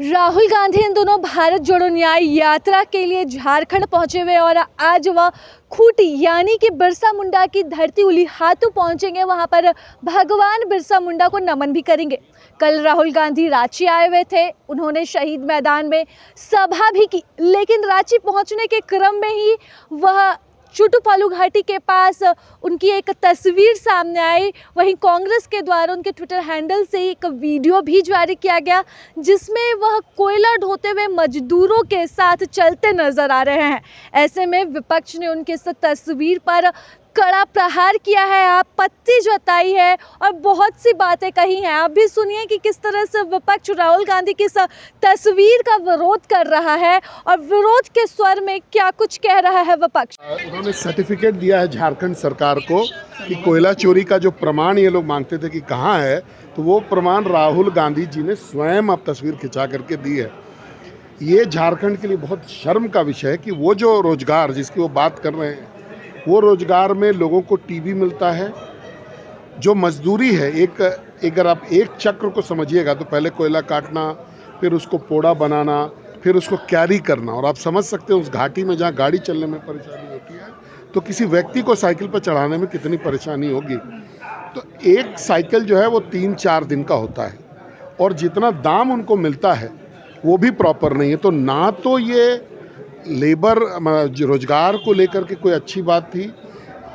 राहुल गांधी इन दोनों भारत जोड़ो न्याय यात्रा के लिए झारखंड पहुंचे हुए और आज वह खूंटी यानी कि बिरसा मुंडा की धरती उलीहातू पहुंचेंगे। वहां पर भगवान बिरसा मुंडा को नमन भी करेंगे। कल राहुल गांधी रांची आए हुए थे, उन्होंने शहीद मैदान में सभा भी की, लेकिन रांची पहुंचने के क्रम में ही वह चुटुपालू घाटी के पास उनकी एक तस्वीर सामने आई। वहीं कांग्रेस के द्वारा उनके ट्विटर हैंडल से एक वीडियो भी जारी किया गया, जिसमें वह कोयला ढोते हुए मजदूरों के साथ चलते नजर आ रहे हैं। ऐसे में विपक्ष ने उनकी इस तस्वीर पर कड़ा प्रहार किया है, आपत्ति जताई है और बहुत सी बातें कही हैं। आप भी सुनिए कि किस तरह से विपक्ष राहुल गांधी की इस तस्वीर का विरोध कर रहा है और विरोध के स्वर में क्या कुछ कह रहा है विपक्ष। उन्होंने सर्टिफिकेट दिया है झारखंड सरकार को कि कोयला चोरी का जो प्रमाण ये लोग मांगते थे कि कहाँ है, तो वो प्रमाण राहुल गांधी जी ने स्वयं अब तस्वीर खिंचा करके दी है। ये झारखंड के लिए बहुत शर्म का विषय है कि वो जो रोजगार जिसकी वो बात कर रहे हैं, वो रोजगार में लोगों को टीवी मिलता है। जो मजदूरी है, अगर आप एक चक्र को समझिएगा तो पहले कोयला काटना, फिर उसको पोड़ा बनाना, फिर उसको कैरी करना, और आप समझ सकते हैं उस घाटी में जहाँ गाड़ी चलने में परेशानी होती है तो किसी व्यक्ति को साइकिल पर चढ़ाने में कितनी परेशानी होगी। तो एक साइकिल जो है वो 3-4 दिन का होता है और जितना दाम उनको मिलता है वो भी प्रॉपर नहीं है। तो ना तो ये लेबर रोजगार को लेकर के कोई अच्छी बात थी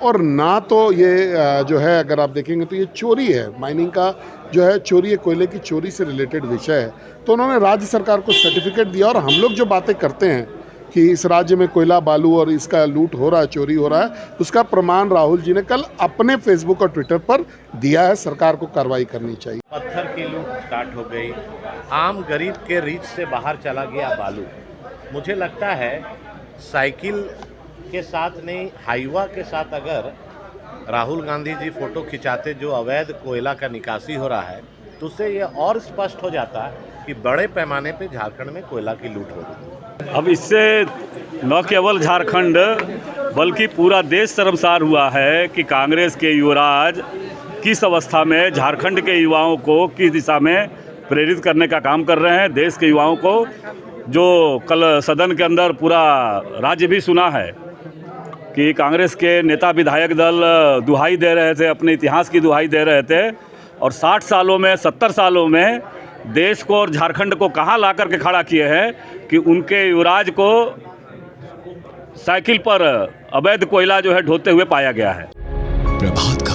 और ना तो ये जो है, अगर आप देखेंगे तो ये चोरी है। माइनिंग का जो है चोरी है, कोयले की चोरी से रिलेटेड विषय है। तो उन्होंने राज्य सरकार को सर्टिफिकेट दिया और हम लोग जो बातें करते हैं कि इस राज्य में कोयला बालू और इसका लूट हो रहा है, चोरी हो रहा है, उसका प्रमाण राहुल जी ने कल अपने फेसबुक और ट्विटर पर दिया है। सरकार को कार्रवाई करनी चाहिए। पत्थर की लूट स्टार्ट हो गई, आम गरीब के रीच से बाहर चला गया बालू। मुझे लगता है साइकिल के साथ नहीं, हाईवा के साथ अगर राहुल गांधी जी फोटो खिंचाते जो अवैध कोयला का निकासी हो रहा है, तो उससे ये और स्पष्ट हो जाता कि बड़े पैमाने पे झारखंड में कोयला की लूट हो रही है। अब इससे न केवल झारखंड बल्कि पूरा देश शर्मसार हुआ है कि कांग्रेस के युवराज किस अवस्था में झारखंड के युवाओं को किस दिशा में प्रेरित करने का काम कर रहे हैं। देश के युवाओं को, जो कल सदन के अंदर पूरा राज्य भी सुना है कि कांग्रेस के नेता विधायक दल दुहाई दे रहे थे, अपने इतिहास की दुहाई दे रहे थे और 60 सालों में 70 सालों में देश को और झारखंड को कहाँ ला कर के खड़ा किए हैं कि उनके युवराज को साइकिल पर अवैध कोयला जो है ढोते हुए पाया गया है। प्रभात